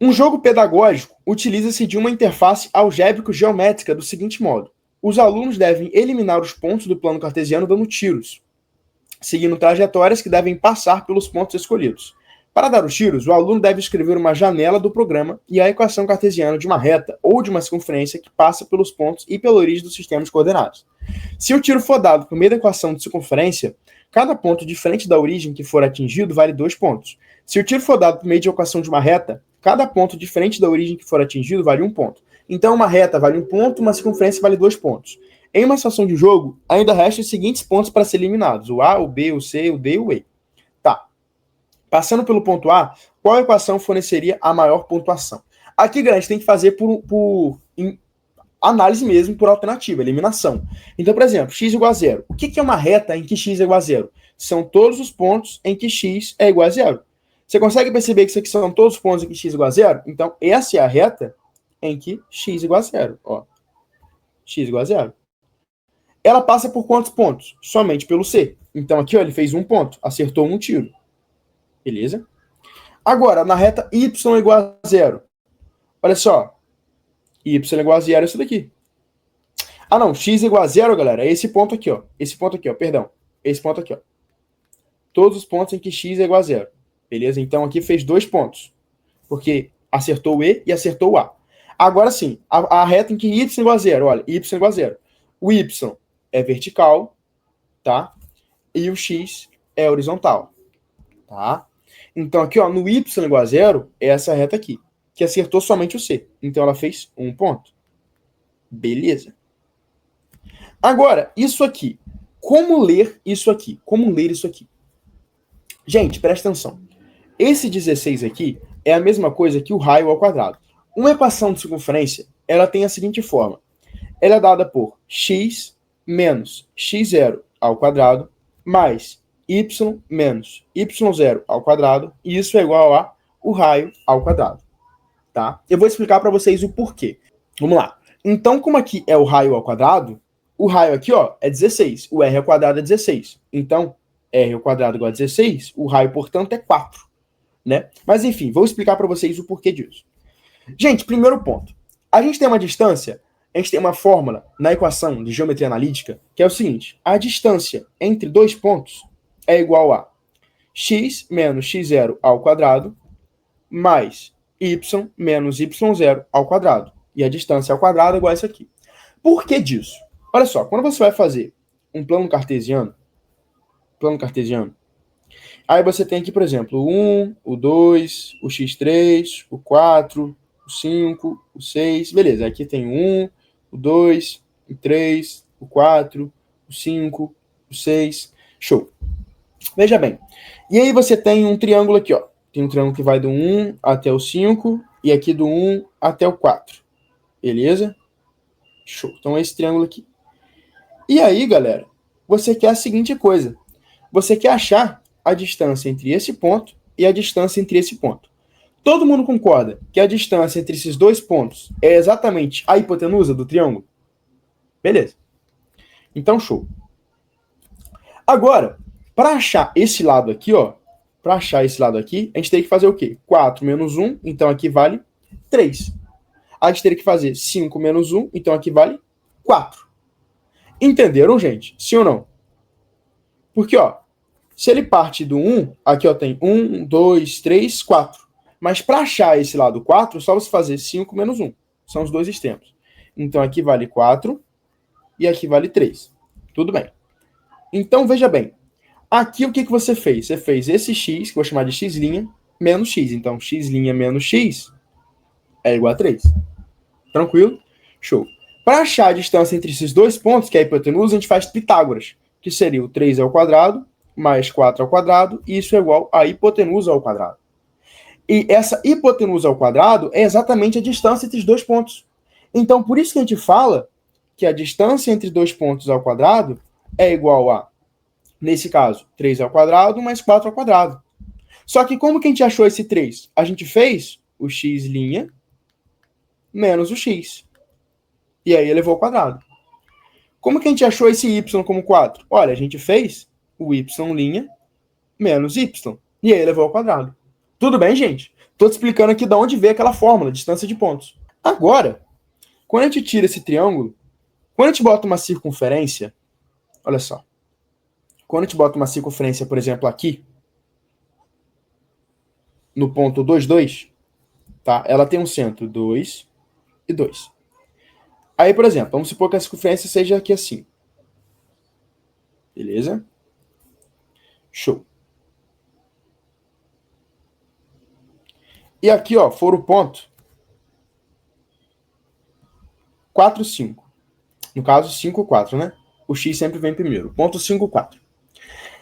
Um jogo pedagógico utiliza-se de uma interface algébrico-geométrica do seguinte modo. Os alunos devem eliminar os pontos do plano cartesiano dando tiros, seguindo trajetórias que devem passar pelos pontos escolhidos. Para dar os tiros, o aluno deve escrever uma janela do programa e a equação cartesiana de uma reta ou de uma circunferência que passa pelos pontos e pela origem do sistema de coordenadas. Se o tiro for dado por meio da equação de circunferência, cada ponto diferente da origem que for atingido vale 2 pontos. Se o tiro for dado por meio de equação de uma reta, cada ponto diferente da origem que for atingido vale 1 ponto. Então, uma reta vale 1 ponto, uma circunferência vale 2 pontos. Em uma situação de jogo, ainda restam os seguintes pontos para ser eliminados: o A, o B, o C, o D e o E. Tá. Passando pelo ponto A, qual equação forneceria a maior pontuação? Aqui, galera, a gente tem que fazer por análise mesmo, por alternativa, eliminação. Então, por exemplo, x igual a zero. O que é uma reta em que x é igual a zero? São todos os pontos em que x é igual a zero. Você consegue perceber que isso aqui são todos os pontos em que x é igual a zero? Então, essa é a reta em que x é igual a zero. Ó. X igual a zero. Ela passa por quantos pontos? Somente pelo C. Então, aqui ó, ele fez 1 ponto. Acertou um tiro. Beleza? Agora, na reta y é igual a zero. Olha só. Y é igual a zero é isso daqui. Ah, não. X é igual a zero, galera. É esse ponto aqui, ó. Esse ponto aqui, ó. Perdão. Esse ponto aqui, ó. Todos os pontos em que x é igual a zero. Beleza? Então, aqui fez 2 pontos. Porque acertou o E e acertou o A. Agora sim, a reta em que y é igual a zero. Olha, y é igual a zero. O y é vertical, tá? E o x é horizontal, tá? Então, aqui, ó, no y igual a zero, é essa reta aqui, que acertou somente o C. Então, ela fez 1 ponto. Beleza. Agora, isso aqui. Como ler isso aqui? Como ler isso aqui? Gente, presta atenção. Esse 16 aqui é a mesma coisa que o raio ao quadrado. Uma equação de circunferência, ela tem a seguinte forma. Ela é dada por x menos x0 ao quadrado mais y menos y0 ao quadrado, e isso é igual a o raio ao quadrado, tá? Eu vou explicar para vocês o porquê. Vamos lá. Então, como aqui é o raio ao quadrado, o raio aqui, ó, é 16, o r ao quadrado é 16. Então, r ao quadrado igual a 16, o raio, portanto, é 4, né? Mas, enfim, vou explicar para vocês o porquê disso. Gente, primeiro ponto. A gente tem uma distância, a gente tem uma fórmula na equação de geometria analítica, que é o seguinte: a distância entre dois pontos é igual a x menos x0 ao quadrado mais y menos y0 ao quadrado. E a distância ao quadrado é igual a isso aqui. Por que disso? Olha só, quando você vai fazer um plano cartesiano, aí você tem aqui, por exemplo, o 1, o 2, o x3, o 4, o 5, o 6, beleza. Aqui tem o 1, o 2, o 3, o 4, o 5, o 6, show. Veja bem, e aí você tem um triângulo aqui, ó. Tem um triângulo que vai do 1 até o 5 e aqui do 1 até o 4, beleza? Show, então é esse triângulo aqui. E aí, galera, você quer a seguinte coisa. Você quer achar a distância entre esse ponto e a distância entre esse ponto. Todo mundo concorda que a distância entre esses dois pontos é exatamente a hipotenusa do triângulo? Beleza. Então, show. Agora, para achar esse lado aqui, ó, para achar esse lado aqui, a gente tem que fazer o quê? 4 menos 1, então aqui vale 3. A gente teria que fazer 5 menos 1, então aqui vale 4. Entenderam, gente? Sim ou não? Porque, ó, se ele parte do 1, aqui ó, tem 1, 2, 3, 4. Mas para achar esse lado 4, só você fazer 5 menos 1. São os dois extremos. Então aqui vale 4 e aqui vale 3. Tudo bem. Então veja bem. Aqui o que você fez? Você fez esse x, que eu vou chamar de x' menos x. Então x' menos x é igual a 3. Tranquilo? Show. Para achar a distância entre esses dois pontos, que é a hipotenusa, a gente faz Pitágoras, que seria o 3 ao quadrado mais 4 ao quadrado, e isso é igual a hipotenusa ao quadrado. E essa hipotenusa ao quadrado é exatamente a distância entre os dois pontos. Então, por isso que a gente fala que a distância entre dois pontos ao quadrado é igual a, nesse caso, 3 ao quadrado mais 4 ao quadrado. Só que como que a gente achou esse 3? A gente fez o x' menos o x. E aí elevou ao quadrado. Como que a gente achou esse y como 4? Olha, a gente fez o y' menos y. E aí elevou ao quadrado. Tudo bem, gente? Tô te explicando aqui de onde veio aquela fórmula, distância de pontos. Agora, quando a gente tira esse triângulo, quando a gente bota uma circunferência, olha só. Quando a gente bota uma circunferência, por exemplo, aqui, no ponto 2, 2, tá? Ela tem um centro 2 e 2. Aí, por exemplo, vamos supor que a circunferência seja aqui assim. Beleza? Show. E aqui, ó, for o ponto 4, 5. No caso, 5, 4, né? O x sempre vem primeiro. Ponto 5, 4.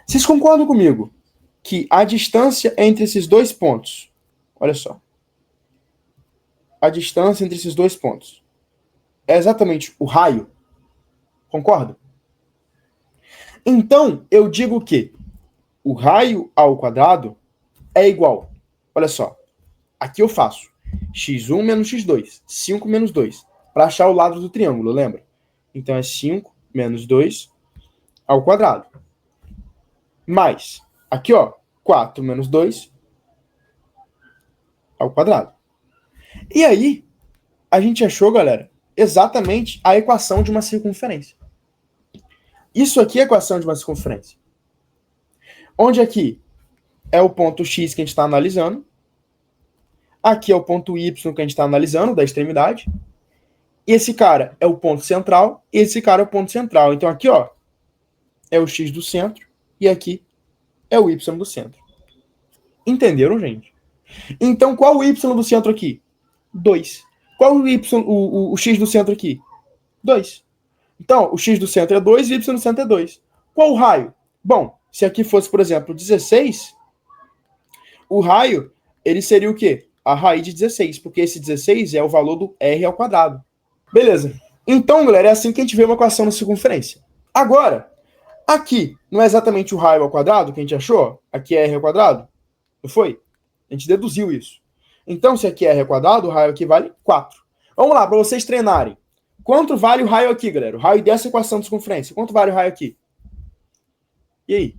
Vocês concordam comigo que a distância entre esses dois pontos, olha só, a distância entre esses dois pontos é exatamente o raio? Concorda? Então, eu digo que o raio ao quadrado é igual. Olha só, aqui eu faço x1 menos x2, 5 menos 2, para achar o lado do triângulo, lembra? Então é 5 menos 2 ao quadrado. Mais, aqui ó, 4 menos 2 ao quadrado. E aí, a gente achou, galera, exatamente a equação de uma circunferência. Isso aqui é a equação de uma circunferência. Onde aqui é o ponto x que a gente está analisando. Aqui é o ponto y que a gente está analisando, da extremidade. E esse cara é o ponto central, e esse cara é o ponto central. Então aqui, ó, é o x do centro, e aqui é o y do centro. Entenderam, gente? Então, qual o y do centro aqui? 2. Qual o x do centro aqui? 2. Então, o x do centro é 2 e o y do centro é 2. Qual o raio? Bom, se aqui fosse, por exemplo, 16, o raio, ele seria o quê? A raiz de 16, porque esse 16 é o valor do r ao quadrado. Beleza. Então, galera, é assim que a gente vê uma equação na circunferência. Agora, aqui, não é exatamente o raio ao quadrado que a gente achou? Aqui é r ao quadrado? Não foi? A gente deduziu isso. Então, se aqui é r ao quadrado, o raio aqui vale 4. Vamos lá, para vocês treinarem. Quanto vale o raio aqui, galera? O raio dessa equação de circunferência. Quanto vale o raio aqui? E aí?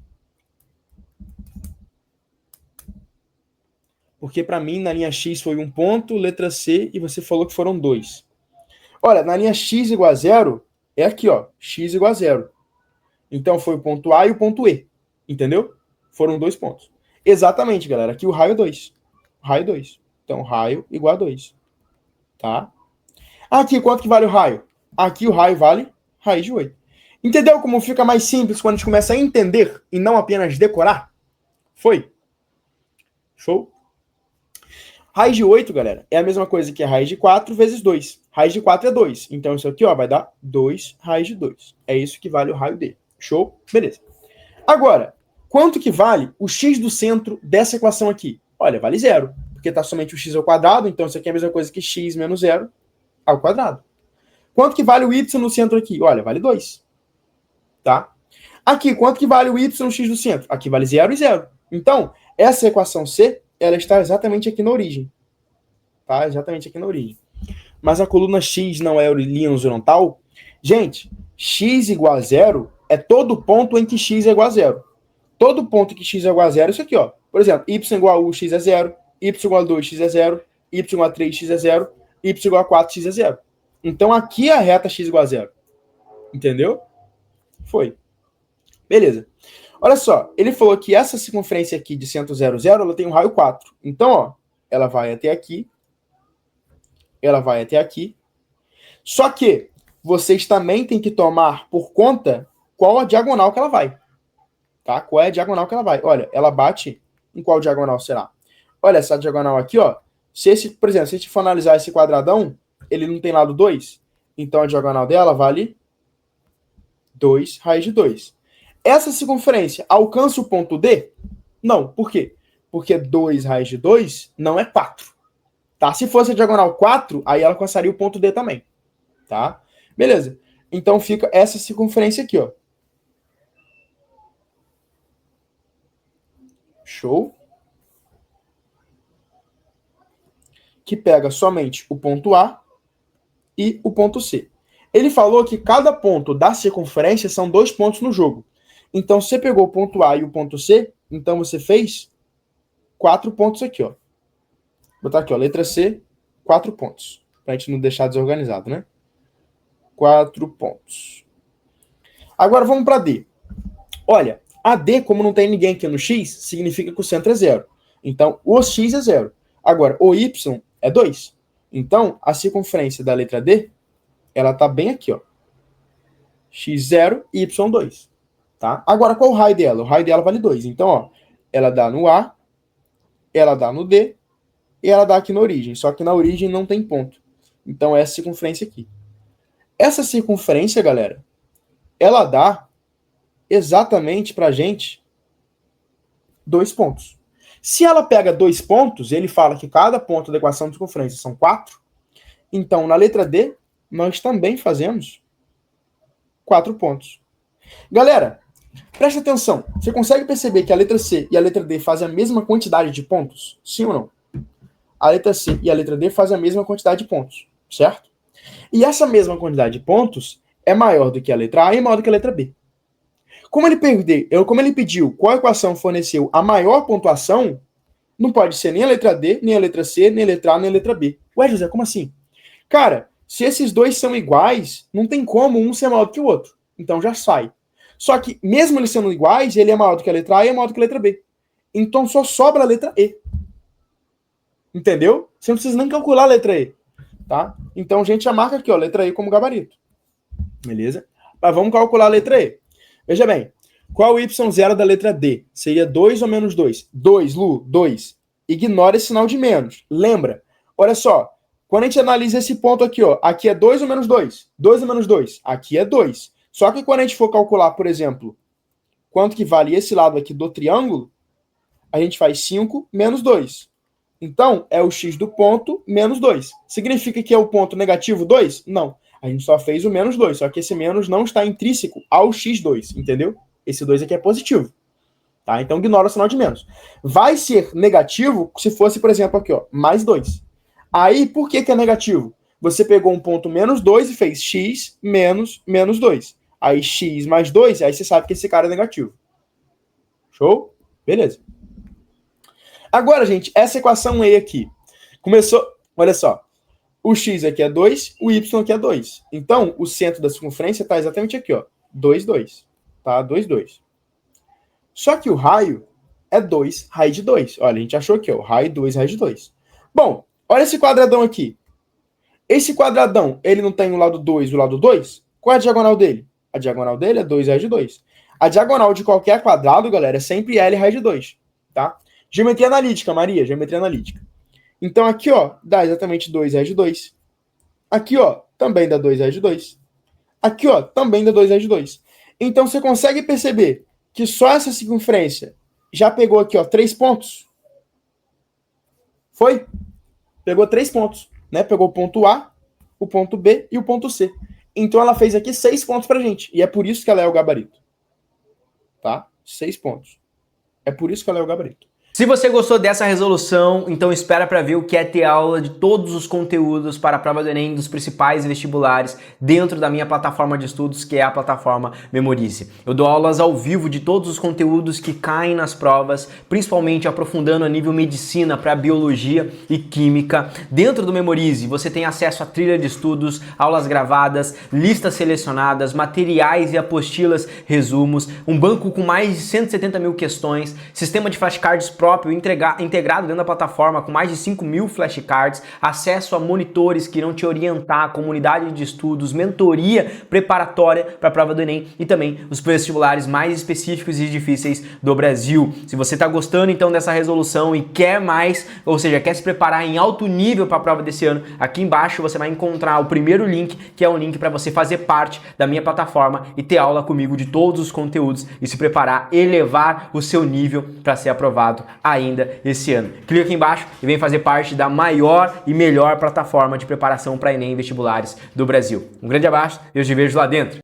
Porque para mim, na linha x foi 1 ponto, letra C, e você falou que foram 2. Olha, na linha x igual a 0, é aqui, ó. X igual a 0. Então, foi o ponto A e o ponto E. Entendeu? Foram 2 pontos. Exatamente, galera. Aqui o raio é 2. Raio 2. Então, raio igual a 2. Tá? Aqui, quanto que vale o raio? Aqui o raio vale raiz de 8. Entendeu como fica mais simples quando a gente começa a entender e não apenas decorar? Foi? Show? Raiz de 8, galera, é a mesma coisa que a raiz de 4 vezes 2. Raiz de 4 é 2. Então, isso aqui ó, vai dar 2 raiz de 2. É isso que vale o raio dele. Show? Beleza. Agora, quanto que vale o x do centro dessa equação aqui? Olha, vale 0. Porque está somente o x ao quadrado. Então, isso aqui é a mesma coisa que x menos 0 ao quadrado. Quanto que vale o y no centro aqui? Olha, vale 2. Tá? Aqui, quanto que vale o y no x do centro? Aqui vale 0 e 0. Então, essa equação C, ela está exatamente aqui na origem. Tá? Exatamente aqui na origem. Mas a coluna x não é linha horizontal? Gente, x igual a 0 é todo ponto em que x é igual a 0. Todo ponto em que x é igual a 0 é isso aqui, ó. Por exemplo, y igual a 1, x é 0. Y igual a 2, x é 0. Y igual a 3, x é 0. Y igual a 4, x é 0. Então, aqui é a reta x igual a 0. Entendeu? Foi. Beleza. Olha só, ele falou que essa circunferência aqui de centro 0, 0, ela tem um raio 4. Então, ó, ela vai até aqui. Ela vai até aqui. Só que vocês também têm que tomar por conta qual a diagonal que ela vai. Tá? Qual é a diagonal que ela vai? Olha, ela bate em qual diagonal será? Olha, essa diagonal aqui, ó. Se esse, por exemplo, se a gente for analisar esse quadradão, ele não tem lado 2. Então, a diagonal dela vale 2 raiz de 2. Essa circunferência alcança o ponto D? Não. Por quê? Porque 2 raiz de 2 não é 4. Tá? Se fosse a diagonal 4, aí ela alcançaria o ponto D também. Tá? Beleza. Então fica essa circunferência aqui, ó. Show? Que pega somente o ponto A e o ponto C. Ele falou que cada ponto da circunferência são 2 pontos no jogo. Então, se você pegou o ponto A e o ponto C, então você fez 4 pontos aqui, ó. botar aqui, ó, letra C, 4 pontos. Pra gente não deixar desorganizado, né? 4 pontos. Agora vamos para D. Olha, a D, como não tem ninguém aqui no X, significa que o centro é 0. Então, o X é 0. Agora, o Y é 2. Então, a circunferência da letra D, ela tá bem aqui, ó. X0 e Y2. Tá? Agora, qual o raio dela? O raio dela vale 2. Então, ó, ela dá no A, ela dá no D, e ela dá aqui na origem. Só que na origem não tem ponto. Então, é essa circunferência aqui. Essa circunferência, galera, ela dá exatamente pra gente 2 pontos. Se ela pega 2 pontos, ele fala que cada ponto da equação de circunferência são 4. Então, na letra D, nós também fazemos 4 pontos. Galera, presta atenção. Você consegue perceber que a letra C e a letra D fazem a mesma quantidade de pontos? Sim ou não? A letra C e a letra D fazem a mesma quantidade de pontos, certo? E essa mesma quantidade de pontos é maior do que a letra A e maior do que a letra B. Como ele pediu qual equação forneceu a maior pontuação, não pode ser nem a letra D, nem a letra C, nem a letra A, nem a letra B. Ué, José, como assim? Cara, se esses dois são iguais, não tem como um ser maior do que o outro. Então já sai. Só que, mesmo eles sendo iguais, ele é maior do que a letra A e é maior do que a letra B. Então só sobra a letra E. Entendeu? Você não precisa nem calcular a letra E. Tá? Então a gente já marca aqui, ó, letra E como gabarito. Beleza? Mas vamos calcular a letra E. Veja bem, qual o y0 da letra D? Seria 2 ou menos 2? 2, Lu, 2. Ignora esse sinal de menos. Lembra? Olha só, quando a gente analisa esse ponto aqui, ó, aqui é 2 ou menos 2? 2 ou menos 2? Aqui é 2. Só que quando a gente for calcular, por exemplo, quanto que vale esse lado aqui do triângulo, a gente faz 5 menos 2. Então, é o x do ponto menos 2. Significa que é o ponto negativo 2? Não. A gente só fez o menos 2, só que esse menos não está intrínseco ao x2, entendeu? Esse 2 aqui é positivo. Tá? Então, ignora o sinal de menos. Vai ser negativo se fosse, por exemplo, aqui, ó, mais 2. Aí, por que é negativo? Você pegou um ponto menos 2 e fez x menos 2. Aí, x mais 2, aí você sabe que esse cara é negativo. Show? Beleza. Agora, gente, essa equação E aqui. Começou, olha só. O x aqui é 2, o y aqui é 2. Então, o centro da circunferência está exatamente aqui, ó. 2, 2. Tá? 2, 2. Só que o raio é 2 raiz de 2. Olha, a gente achou aqui, ó. Raio 2 raiz de 2. Bom, olha esse quadradão aqui. Esse quadradão, ele não tem o lado 2 e o lado 2? Qual é a diagonal dele? A diagonal dele é 2 raiz de 2. A diagonal de qualquer quadrado, galera, é sempre L raiz de 2. Tá? Geometria analítica, Maria. Geometria analítica. Então aqui, ó, dá exatamente 2 raiz de 2. Aqui, ó, também dá 2 raiz de 2. Aqui, ó, também dá 2 raiz de 2. Então você consegue perceber que só essa circunferência já pegou aqui, ó, 3 pontos. Foi? Pegou 3 pontos, né? Pegou o ponto A, o ponto B e o ponto C. Então ela fez aqui 6 pontos pra gente. E é por isso que ela é o gabarito. Tá? 6 pontos. É por isso que ela é o gabarito. Se você gostou dessa resolução, então espera para ver o que é ter aula de todos os conteúdos para a prova do Enem dos principais vestibulares dentro da minha plataforma de estudos, que é a plataforma Memorize. Eu dou aulas ao vivo de todos os conteúdos que caem nas provas, principalmente aprofundando a nível medicina para biologia e química. Dentro do Memorize, você tem acesso a trilha de estudos, aulas gravadas, listas selecionadas, materiais e apostilas, resumos, um banco com mais de 170 mil questões, sistema de flashcards próprio integrado dentro da plataforma com mais de 5 mil flashcards, acesso a monitores que irão te orientar, comunidade de estudos, mentoria preparatória para a prova do Enem e também os vestibulares mais específicos e difíceis do Brasil. Se você está gostando então dessa resolução e quer mais, ou seja, quer se preparar em alto nível para a prova desse ano, aqui embaixo você vai encontrar o primeiro link, que é um link para você fazer parte da minha plataforma e ter aula comigo de todos os conteúdos e se preparar, elevar o seu nível para ser aprovado ainda esse ano. Clica aqui embaixo e vem fazer parte da maior e melhor plataforma de preparação para Enem e vestibulares do Brasil. Um grande abraço e eu te vejo lá dentro.